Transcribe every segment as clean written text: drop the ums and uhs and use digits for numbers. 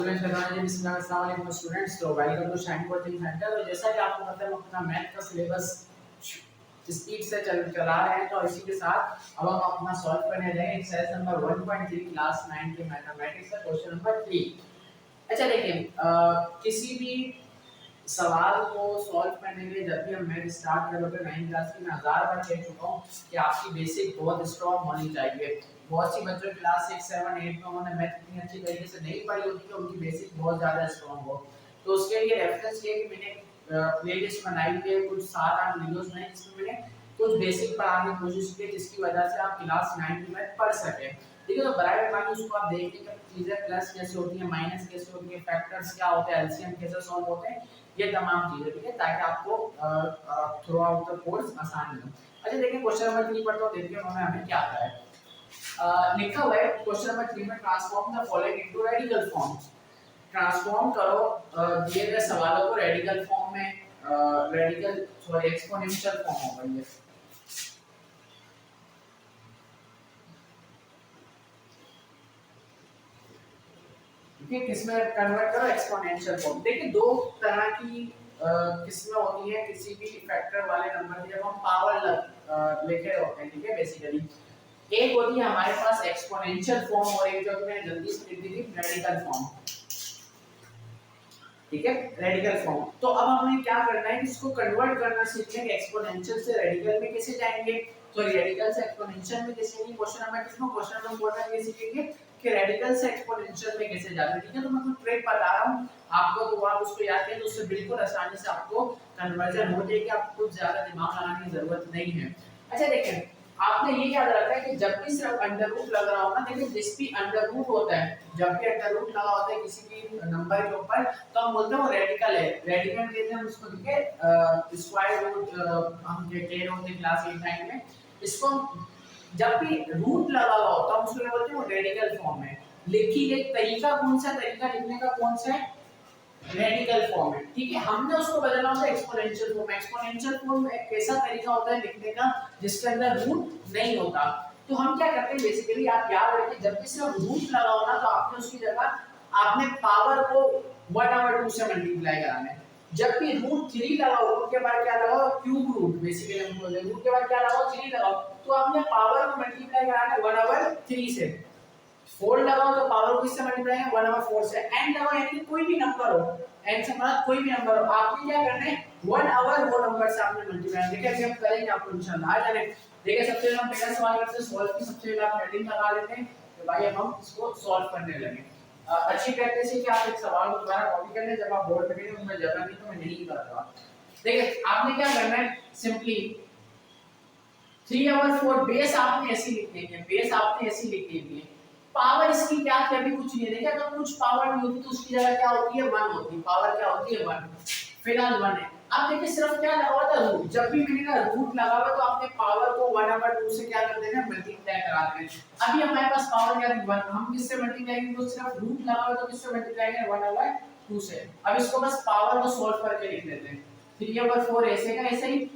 Students, तो welcome to Shine coaching centre. तो जैसा कि आपको पता है हम अपना मैथ का सिलेबस स्पीड से चला रहे हैं, तो इसी के साथ अब हम अपना सॉल्व करने जाएंगे एक्सरसाइज नंबर 1.3 क्लास 9 के मैथमेटिक्स का क्वेश्चन नंबर 3। अच्छा देखिए, किसी भी सवाल को सॉल्व करने के लिए जब भी हम मैथ स्टार्ट करोगे 9 क्लास की, मैं 1000 बार कह चुका हूँ कि आपकी बेसिक बहुत स्ट्रॉन्ग होनी चाहिए। बहुत सी बच्चों क्लास 6, 7, 8 में उन्होंने मैथ इतनी अच्छी तरीके से नहीं पढ़ी होती कि उनकी बेसिक बहुत ज़्यादा स्ट्रॉन्ग हो। तो उसके लिए रेफरेंस ये कि मैंने प्लेलिस्ट बनाई हुई है, कुछ 7-8 वीडियोस बनाए जिसमें मैंने कुछ बेसिक पढ़ाने की कोशिश की, जिसकी वजह से आप क्लास 9 की मैथ पढ़ सकें। ठीक है, तो बराबर बाकी उसको आप देख लीजिए चीज़ें प्लस कैसे होती है, माइनस कैसे होती है, फैक्टर्स क्या होते हैं, एलसीएम कैसे सॉल्व होते हैं, ये तमाम चीजें। ठीक है, ताकि आपको थ्रू आउट द कोर्स आसानी हो। अच्छा देखिए, क्वेश्चन नंबर 3 पढ़ता हूं, देखिए उन्होंने हमें क्या कहा है। लिखा हुआ है क्वेश्चन नंबर 3 में, transform the following into radical form. Transform करो दिए गए सवालों को रेडिकल फॉर्म में, रेडिकल सॉरी एक्सपोनेंशियल फॉर्म होगा ये। ठीक है, किसमें कन्वर्ट करो, एक्सपोनेंशियल फॉर्म। देखिए दो तरह की किस्में होती है किसी भी फैक्टर वाले नंबर की, जब हम पावर लेके होते हैं। ठीक है, बेसिकली एक होती है हमारे पास एक्सपोनेंशियल फॉर्म और एक जो मैंने जल्दी से लिख दी थी रेडिकल फॉर्म। ठीक है, रेडिकल फॉर्म। तो अब हमें क्या करना है, इसको कन्वर्ट करना सीखना है कि एक्सपोनेंशियल से रेडिकल में कैसे जाएंगे, तो रेडिकल से एक्सपोनेंशियल में कैसे जाएंगे। क्वेश्चन नंबर किसमें, क्वेश्चन नंबर 4 में सीखेंगे कि रेडिकल से एक्सपोनेंशियल में कैसे जाते हैं। ठीक है, तो मैं कुछ ट्रिक बता रहा हूं आपको, तो आप उसको याद करें तो उससे बिल्कुल आसानी से आपको कन्वर्जन हो जाएगी, आपको कुछ ज्यादा दिमाग लगाने की जरूरत नहीं है। अच्छा देखिए, आपने ये याद रखना है कि जब भी सिर्फ अंडर रूट लग रहा हो ना, देखिए जिस भी अंडर रूट होता है, जब भी अंडर रूट लगा होता है किसी भी नंबर के ऊपर, तो हम बोलते हैं वो रेडिकल है। रेडिकल कहते हैं हम उसको, ठीक है, स्क्वायर रूट हम कहते हैं क्लास 8 9 में। इसको जब भी रूट लगा हुआ होता है उसको क्या बोलते हैं, वो रेडिकल फॉर्म है। लिखी गई तरीका कौन सा, तरीका लिखने का कौन सा है, रेडिकल फॉर्म है। ठीक है, हमने उसको बदलना होता है एक्सपोनेंशियल फॉर्म। एक्सपोनेंशियल फॉर्म एक ऐसा तरीका होता है लिखने का जिसके अंदर रूट नहीं होता। तो हम क्या करते हैं बेसिकली, आप याद रखिए जब भी सिर्फ रूट लगा हो ना, तो आपने उसकी जगह आपने पावर को 1/2 से मल्टीप्लाई कराना है। जब भी √3 लगाओ, रूट के बाद क्या लगाओ, क्यूब रूट। बेसिकली हम बोलते हैं रूट के बाद क्या लगाओ, 3 लगाओ, तो आपने पावर को मल्टीप्लाई कराना है 1/3 से। 4 लगाओ तो पावर को किससे मल्टीप्लाई है, 1/4 से। n लगाओ यानी कोई भी नंबर हो, n से मतलब कोई भी नंबर हो, आपने क्या करना है 1/4 वो नंबर से आपने मल्टीप्लाई। देखिए अभी हम करेंगे, आपको इंशाल्लाह आ जाने। देखिए सबसे पहले हम पहला सवाल करते हैं सॉल्व की। सबसे पहले आप हेडिंग लगा लेते हैं तो भाई अब हम इसको सॉल्व करने लगे। अच्छी प्रैक्टिस है कि आप एक सवाल को दोबारा कॉपी कर लें, जब आप बोर्ड पे करेंगे तो मैं जगह नहीं तो मैं नहीं करता। देखिए आपने क्या करना है, सिंपली 3/4 बेस आपने ऐसी लिख देनी है, बेस आपने ऐसी लिख देनी है। पावर इसकी क्या थी, अभी कुछ नहीं है। देखिए अगर कुछ पावर नहीं होती तो उसकी जगह क्या होती है, 1 होती है। पावर क्या होती है, 1। फिलहाल 1 है। अब देखिए सिर्फ क्या लगा हुआ था, रूट। जब भी मैंने कहा रूट लगा हुआ तो आपने पावर को 1/2 से क्या कर देना, मल्टीप्लाई करा देना। अभी हमारे पास पावर क्या है, 1। हम किससे मल्टीप्लाई करेंगे, तो सिर्फ रूट लगा हुआ तो किससे मल्टीप्लाई करेंगे, 1/2 से। अब इसको बस पावर को सॉल्व करके लिख देते हैं। 3/4 ऐसे का ऐसे ही।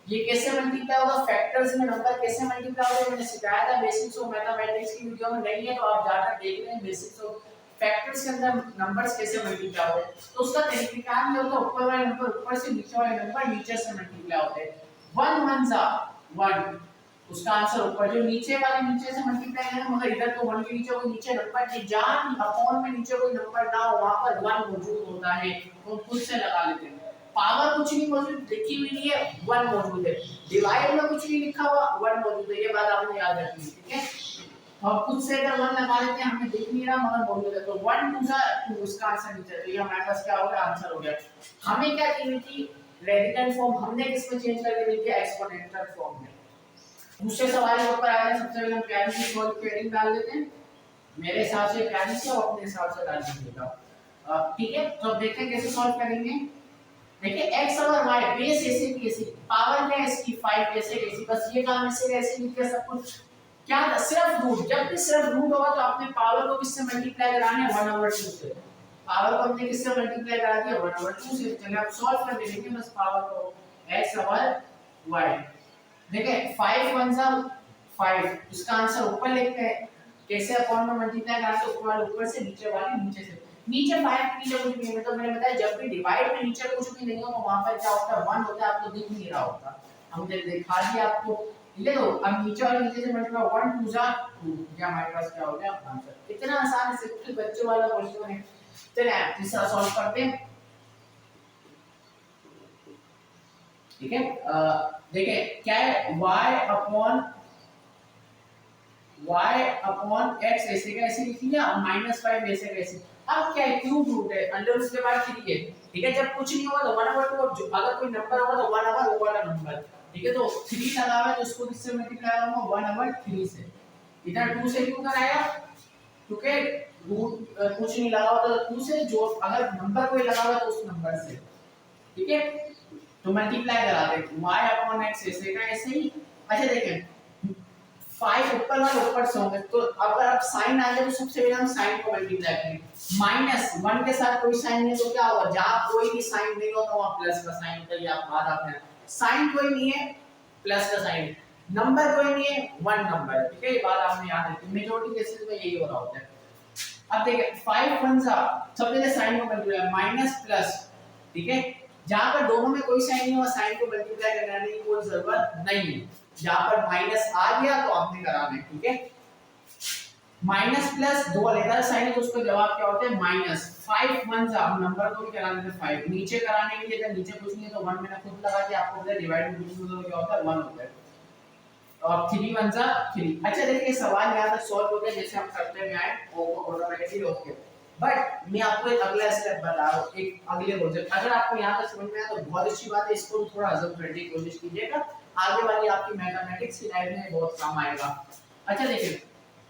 ये कैसे मल्टीप्लाई होगा, फैक्टर्स में नंबर कैसे मल्टीप्लाई होगा, मैंने सिखाया था बेसिक्स ऑफ मैथमेटिक्स की वीडियो में, नहीं है तो आप जाकर देख लें बेसिक्स ऑफ फैक्टर्स के अंदर नंबर्स कैसे मल्टीप्लाई होते हैं। तो उसका तरीका ये होता है, ऊपर वाले नंबर ऊपर से, नीचे वाले नंबर नीचे से मल्टीप्लाई होते हैं। 1 1 जा 1, उसका आंसर ऊपर। जो नीचे वाले नीचे से मल्टीप्लाई है, मगर इधर तो 1 के नीचे कोई नीचे नंबर नहीं, जहां अपॉन में नीचे कोई नंबर ना हो वहां पर 1 मौजूद होता है, तो खुद से लगा लेते हैं। पावर कुछ नहीं मौजूद, लिखी हुई नहीं है, 1 मौजूद है। डिवाइड में कुछ नहीं लिखा हुआ, 1 मौजूद है। ये बात आपने याद रखनी है। ठीक है, तो हम खुद से अगर 1 लगा लेते हैं, हमें दिख नहीं रहा मगर मौजूद है, तो 1 2 जा 2, उसका आंसर नीचे। तो ये हमारे पास क्या हो गया, आंसर हो गया। हमें क्या चाहिए थी, रेडिकल फॉर्म, हमने किस में चेंज करके लिख दिया, एक्सपोनेंशियल फॉर्म में। दूसरे सवाल के ऊपर आया, सबसे पहले हम प्यारी सी सॉल्व पेयरिंग डाल देते हैं। मेरे हिसाब से प्यारी सी और अपने हिसाब से डाल दीजिएगा। ठीक है, तो अब देखते हैं कैसे सॉल्व करेंगे। देखिए x और y बेस ऐसे की ऐसे, पावर क्या है इसकी 5 ऐसे कैसी, बस ये काम ऐसे कैसे लिख दिया सब कुछ। क्या था, सिर्फ रूट। जब भी सिर्फ रूट होगा तो आपने पावर को किससे मल्टीप्लाई कराना है, 1/2 से। पावर को हमने किससे मल्टीप्लाई करा दिया, 1/2 से। चलिए अब सॉल्व कर लेंगे बस पावर को, x और y। देखिए 5 1 जा 5, इसका आंसर ऊपर लिखते हैं। कैसे अपॉन में मल्टीप्लाई करते हैं, ऊपर वाले ऊपर से, नीचे वाले नीचे से। नीचे 5 के नीचे कुछ भी नहीं, तो मैंने बताया जब भी डिवाइड में नीचे कुछ भी नहीं हो तो वहां पर क्या होता है 1 होता है, आपको दिख नहीं रहा होता। हमने दिखा दिया आपको, ले लो। अब नीचे और नीचे से मल्टीप्लाई 1 2 जा 2, ये हमारे पास क्या हो गया आंसर। इतना आसान है, सिंपल बच्चों वाला क्वेश्चन है। चलिए तीसरा सॉल्व करते हैं। ठीक है, देखिए क्या है y अपॉन x ऐसे का ऐसे लिख लिया, -5 ऐसे का ऐसे। अब क्या है क्यूब रूट है, अंडर उसके बाद 3 है। ठीक है, जब कुछ नहीं होगा तो 1/2, अगर कोई नंबर होगा तो 1/, वो वाला नंबर। ठीक है, तो 3 लगा हुआ है तो इसको किससे मल्टीप्लाई करूंगा 1/3 से। इधर 2 से क्यों कराया, क्योंकि रूट कुछ नहीं लगा होता तो 2 से, जो अगर नंबर कोई लगा हुआ तो उस नंबर से। ठीक है, तो मल्टीप्लाई करा दे y/x ऐसे का ऐसे ही। अच्छा देखें 5 ऊपर और ऊपर से होंगे, तो अगर आप साइन आ जाए तो सबसे पहले हम साइन को मल्टीप्लाई करेंगे। -1 के साथ कोई साइन नहीं है तो क्या होगा, जहां कोई भी साइन नहीं होता वहां प्लस का साइन होता है। ये आप बात आपने, साइन कोई नहीं है प्लस का साइन, नंबर कोई नहीं है 1 नंबर। ठीक है, ये बात आपने याद रखी, मेजॉरिटी केसेस में यही हो रहा होता है। अब देखिए 5 1 सा, सबसे पहले साइन को मल्टीप्लाई माइनस प्लस। ठीक है, जहां पर दोनों में कोई साइन नहीं हुआ साइन को मल्टीप्लाई करने की कोई जरूरत नहीं है। जहां पर माइनस आ गया तो आपने कराना है। ठीक है, माइनस प्लस 2 लेकर साइन है तो उसका जवाब क्या होता है माइनस। 5 1 सा, हम नंबर को भी कराने थे 5, नीचे कराने के लिए तो नीचे कुछ नहीं है तो 1 मैंने खुद लगा दिया, आपको पता है डिवाइड में कुछ नहीं तो क्या होता है 1 होता है। तो अब 3 1 सा 3। अच्छा देखिए सवाल यहां तक सॉल्व हो गया जैसे हम करते हुए आए ऑटोमेटिकली ओके। बट मैं आपको एक अगला स्टेप बता रहा हूं, एक अगले प्रोजेक्ट। अगर आपको यहां तक समझ में आया तो बहुत अच्छी बात है, इसको भी थोड़ा हजम करने की कोशिश कीजिएगा, आगे वाली आपकी मैथमेटिक्स की लाइफ में बहुत काम आएगा। अच्छा देखिए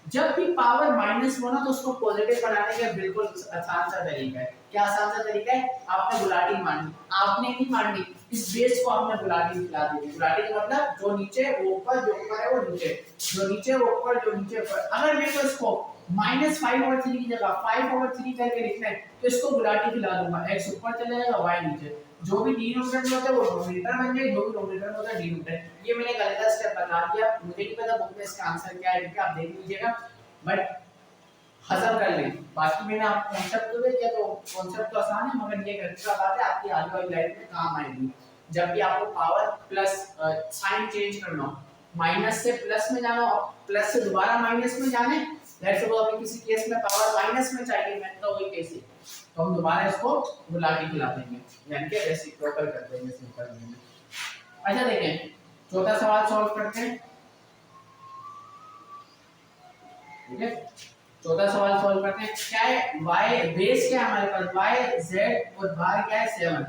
जब भी पावर माइनस हो ना तो उसको पॉजिटिव बनाने का बिल्कुल आसान सा तरीका है। क्या आसान सा तरीका है, आपने गुलाटी मारनी, आपने नहीं मारनी, इस बेस को आपने गुलाटी खिला दी। गुलाटी का मतलब जो नीचे वो ऊपर, जो ऊपर है वो नीचे, जो नीचे वो ऊपर, जो नीचे ऊपर। अगर मेरे को इसको -5/3 की जगह 5/3 करके लिखना है तो इसको गुलाटी खिला दूंगा, x ऊपर चला जाएगा y नीचे, जो भी डिनोमिनेटर होता है वो डिनोमिनेटर बन जाएगा, जो भी डिनोमिनेटर होता है डिनोमिनेटर। ये मैंने गलत स्टेप बता दिया, मुझे नहीं पता बुक में इसका आंसर क्या है, ठीक है आप देख लीजिएगा, बट हजम कर लें। बाकी मैंने आपको कॉन्सेप्ट तो दे दिया, तो कॉन्सेप्ट तो आसान है मगर ये एक्स्ट्रा बात है आपकी आगे वाली लाइफ में काम आएगी। जब भी आपको पावर प्लस साइन चेंज करना हो, माइनस से प्लस में जाना हो, प्लस से दोबारा माइनस में जाने, लेट्स सपोज अभी किसी केस में पावर माइनस में चाहिए, मैं तो वही केस है तो हम दोबारा इसको गुलाटी खिला देंगे, यानी कि रेसिप्रोकल कर देंगे सिंपल में। अच्छा देखें चौथा सवाल सॉल्व करते हैं। ठीक है, चौथा सवाल सॉल्व करते हैं। क्या है y बेस क्या है हमारे पास, y z और बार क्या है 7।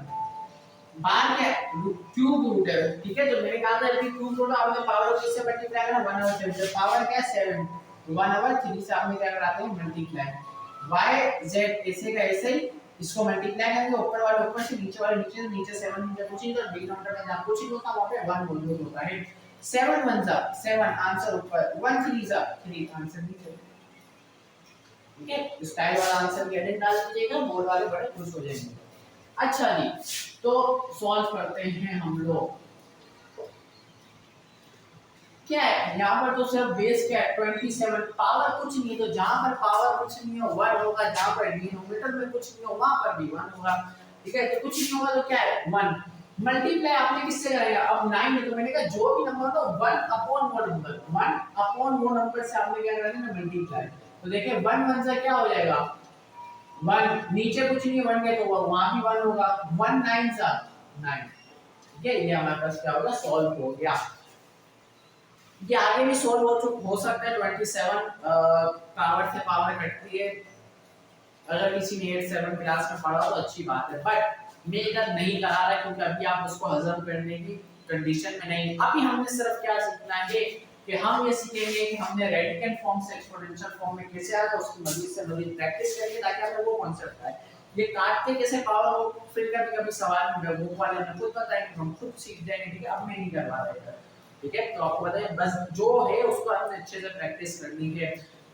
बार क्या है क्यूब रूट है। ठीक है, तो मैंने कहा था कि क्यूब रूट आपने पावर को किससे मल्टीप्लाई करना 1/7, पावर क्या है 7, 1/3 से आपने क्या कराते हैं मल्टीप्लाई, y z ऐसे का ऐसे ही इसको मल्टीप्लाई करेंगे, ऊपर वाले ऊपर से, नीचे वाले नीचे से, नीचे 7 नीचे कुछ नहीं, तो डिनोमिनेटर में जहां कुछ नहीं होता वहां पे 1 मौजूद होता है। 7 1 जा 7 आंसर ऊपर, 1 3 जा 3 आंसर नीचे। ठीक है, स्टाइल वाला आंसर की एडिट डाल दीजिएगा, बोर्ड वाले बड़े खुश हो जाएंगे। अच्छा जी, तो सॉल्व करते हैं हम लोग। क्या है यहाँ पर तो सिर्फ बेस क्या है 27, पावर कुछ नहीं है, तो जहां पर पावर कुछ नहीं हो 1 होगा, जहां पर डिनोमिनेटर में कुछ नहीं हो वहां पर भी 1 होगा। ठीक है, तो कुछ नहीं होगा तो क्या है 1, मल्टीप्लाई आपने किससे करेगा, अब 9 है तो मैंने कहा जो भी नंबर होगा 1/वो नंबर, 1/वो नंबर से आपने क्या करना है मल्टीप्लाई। तो देखिए 1 1 से क्या हो जाएगा 1, नीचे कुछ नहीं 1 के तो वहां भी 1 होगा, 1 9 सा 9। ठीक है, ये हमारे पास क्या होगा सॉल्व हो गया। ये आगे भी सॉल्व हो सकता है 27 पावर से पावर कटती है, अगर किसी ने 8 7 क्लास में पढ़ा तो अच्छी बात है, बट मैं इधर नहीं करा रहा क्योंकि अभी आप उसको हजम करने की कंडीशन में नहीं। अभी हमने सिर्फ क्या सीखना है कि हम ये सीखेंगे कि हमने रेडिकल फॉर्म से एक्सपोनेंशियल फॉर्म में कैसे आया तो उसकी मजीद से मजीद प्रैक्टिस करेंगे ताकि हमें वो कांसेप्ट आए। ये काटते कैसे पावर हो फिर कभी सवाल में बुक वाले ने खुद बताएंगे, हम खुद सीख जाएंगे। ठीक है, अब मैं नहीं करवा रहा। ठीक है, तो आपको बताइए बस जो है उसको आपने अच्छे से प्रैक्टिस करनी है।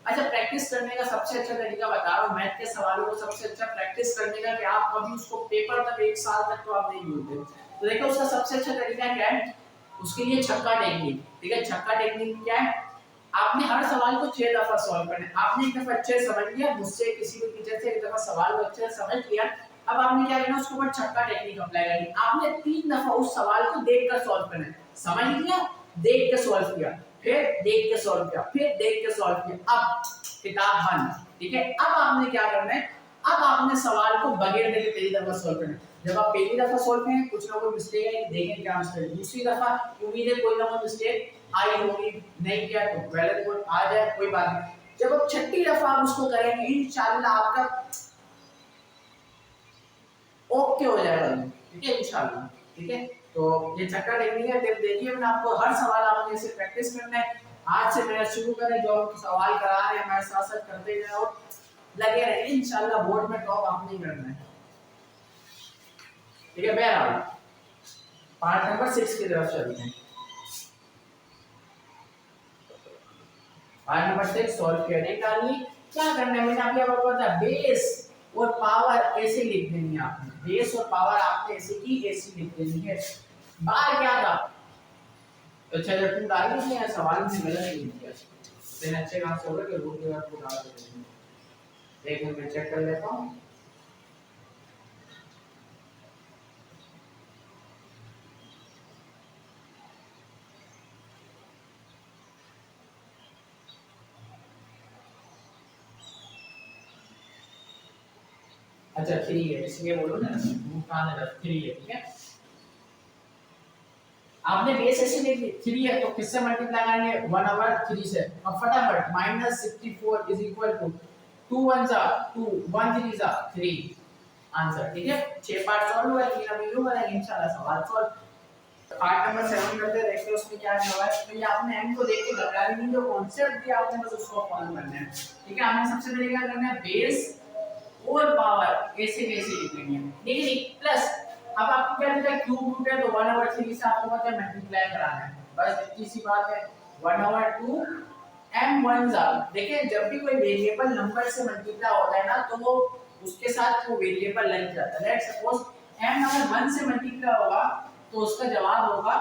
अच्छा, प्रैक्टिस करने का सबसे अच्छा तरीका बता रहा हूँ, मैथ के सवालों को सबसे अच्छा प्रैक्टिस करने का कि आप कभी उसको पेपर तक 1 साल तक तो आप नहीं भूलते। तो देखो उसका सबसे अच्छा तरीका क्या है, उसके लिए छक्का टेक्निक। ठीक है, छक्का टेक्निक क्या है, आपने हर सवाल को 6 दफा सॉल्व करना है। आपने एक दफा अच्छे से समझ लिया, मुझसे किसी भी टीचर से एक दफा सवाल को अच्छे से समझ लिया, अब आपने क्या करना है, उसके ऊपर छक्का टेक्निक अप्लाई करनी। आपने 3 दफा उस सवाल को देखकर सॉल्व करना है। समझ लिया, देख के सॉल्व किया, फिर देख के सॉल्व किया, फिर देख के सॉल्व किया, अब किताब बंद। ठीक है, अब आपने क्या करना है, अब आपने सवाल को बगैर देखे पहली दफा सॉल्व करना है। जब आप पहली दफा सॉल्व करें, कुछ ना कोई मिस्टेक है, देखें क्या मिस्टेक है। दूसरी दफा उम्मीद है कोई ना कोई मिस्टेक आई होगी, नहीं किया तो वेल गुड, आ जाए कोई बात नहीं। जब आप छठी दफा आप उसको करेंगे, इंशाल्लाह आपका ओके हो जाएगा। ठीक है, इंशाल्लाह। ठीक है, तो ये छक्का टेक्निक है, टिप देखिए मैंने आपको, हर सवाल आपने इसे प्रैक्टिस करना है। आज से मेरा शुरू करें, जो सवाल करा रहे हैं मैं साथ साथ करते जाओ, लगे रहे, इंशाल्लाह बोर्ड में टॉप आपने करना है। ठीक है, बहरहाल पार्ट नंबर 6 की तरफ चलते हैं। पार्ट नंबर 6 सॉल्व करने का लिए क्या करना है, मैंने अभी आपको बताया, बेस और पावर ऐसे लिख देनी है आपने। बेस और पावर आपने ऐसे की ऐसे लिख देनी है। बार क्या था, तो चलो तुम डाल दीजिए, सवाल में गलत नहीं किया, इतने अच्छे काम से हो रहा कि रूट के बाद को डाल देते। एक मिनट में चेक कर लेता हूं। अच्छा 3 है, इसलिए बोलो ना, कहां है 3 है। ठीक है, आपने बेस ऐसे ले ली 3 है, तो किससे मल्टीप्लाई करेंगे, 1 ओवर 3 से। अब फटाफट -64 इज इक्वल टू 2 1 जा 2 1 3 जा 3 आंसर। ठीक है, 6 पार्ट सॉल्व हुआ, 3 अभी यूं करेंगे इंशाल्लाह सवाल सॉल्व। पार्ट नंबर 7 करते हैं, देखते हैं उसमें क्या जवाब है। तो ये आपने एम को देख के घबराने नहीं, जो कांसेप्ट दिया आपने बस उसको फॉलो करना है। ठीक है, आपने सबसे पहले क्या करना है, बेस और पावर ऐसे कैसे लिखेंगे, लेकिन प्लस अब आपको क्या दिया, क्यूब रूट है तो 1 ओवर 3 से आपको पता है मल्टीप्लाई कराना है, बस इतनी सी बात है। 1 ओवर 2 m 1 जा, देखिए जब भी कोई वेरिएबल नंबर से मल्टीप्लाई होता है ना, तो वो उसके साथ वो वेरिएबल लग जाता है। लेट्स सपोज m अगर 1 से मल्टीप्लाई होगा तो उसका जवाब होगा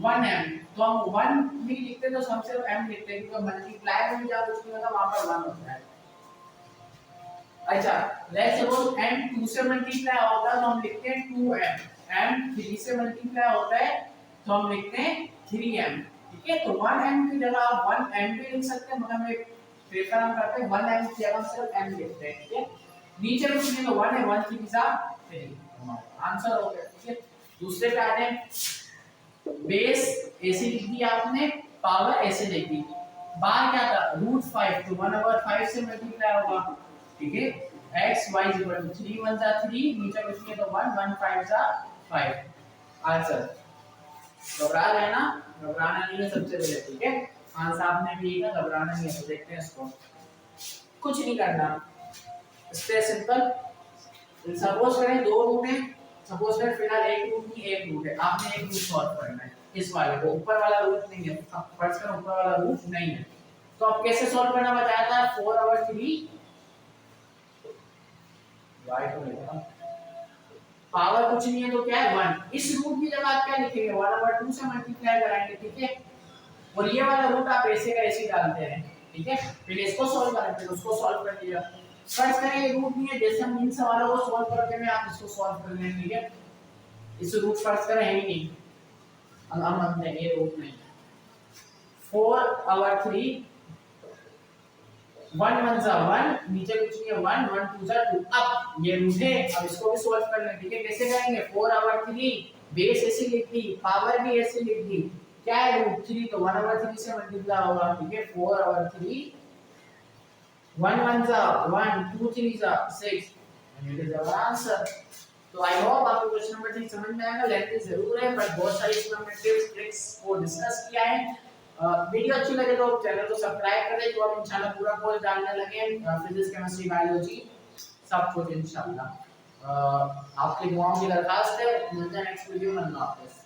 1m, तो हम 1 भी लिखते तो हम सिर्फ m लिखते हैं, क्योंकि मल्टीप्लाई में जब उसकी मतलब वहां पर 1 होता है। अच्छा, लेट्स सपोज m 2 से मल्टीप्लाई होता है तो हम लिखते हैं 2m, m 3 से मल्टीप्लाई होता है तो हम लिखते हैं 3m। ठीक है, तो 1m की जगह आप 1m भी लिख सकते हैं, मगर मैं प्रेफर हम करते हैं 1m की जगह सिर्फ m लिखते हैं। ठीक है, नीचे में लिखेंगे 1 है, 1 3 जा 3, आंसर हो गया। ठीक है, दूसरे पे आते हैं, बेस ऐसे लिख दी आपने, पावर ऐसे लिख दी, बार क्या था, √5 तो 1 ओवर 5 से मल्टीप्लाई होगा। ठीक है, x y 3 1 जा 3, नीचे लिखेंगे तो 1 1 5 जा 5 आंसर। घबरा रहे हैं ना, घबराना नहीं है सबसे पहले। ठीक है, आंसर आपने भी लिखा, घबराना नहीं है। तो देखते हैं इसको, कुछ नहीं करना, स्टे सिंपल। सपोज करें 2 रूट है, सपोज करें फिलहाल एक रूट नहीं एक रूट है, आपने एक रूट सॉल्व करना है, इस वाले को, ऊपर वाला रूट नहीं है, फर्स्ट का ऊपर वाला रूट नहीं है, तो आप कैसे सॉल्व करना बताया था, 4 ओवर 3 y को लेगा, पावर कुछ नहीं है तो क्या है 1, इस रूट की जगह आप क्या लिखेंगे, 1 ओवर 2 से मल्टीप्लाई कराएंगे। ठीक है, और ये वाला रूट आप ऐसे का ऐसे डालते हैं। ठीक है, फिर इसको सॉल्व करें, फिर उसको सॉल्व कर दिया, सर्च करें ये रूट नहीं है, जैसे हम इन सवालों को सॉल्व करते हैं आप इसको सॉल्व कर लेंगे। ठीक है, इस रूट सर्च करें है ही नहीं, हम अपने ये रूट नहीं, 4 ओवर 3 1 1 जा 1, नीचे कुछ नहीं है 1 1 2 जा 2, अब ये रूट है, अब इसको भी सॉल्व कर लेंगे। ठीक है, कैसे करेंगे, 4 ओवर 3 बेस ऐसे लिख दी, पावर भी ऐसे लिख दी, क्या है √3 तो 1 ओवर 3 से मल्टीप्लाई होगा। ठीक है, 4 ओवर 3 1 1 जा 1 2 3 जा 6, and it is our answer. तो आई होप आपको क्वेश्चन नंबर 3 समझ में आएगा, लेंथी जरूर है पर बहुत सारी इसमें हमने टिप्स ट्रिक्स को डिस्कस किया है। वीडियो अच्छी लगे तो चैनल को सब्सक्राइब कर दें, तो अब इंशाल्लाह पूरा कोर्स डालने लगे हैं, फिजिक्स केमिस्ट्री बायोलॉजी सब कुछ इंशाल्लाह। आपकी दुआओं की दरखास्त है, मिलते हैं नेक्स्ट वीडियो में, अल्लाह हाफिज़।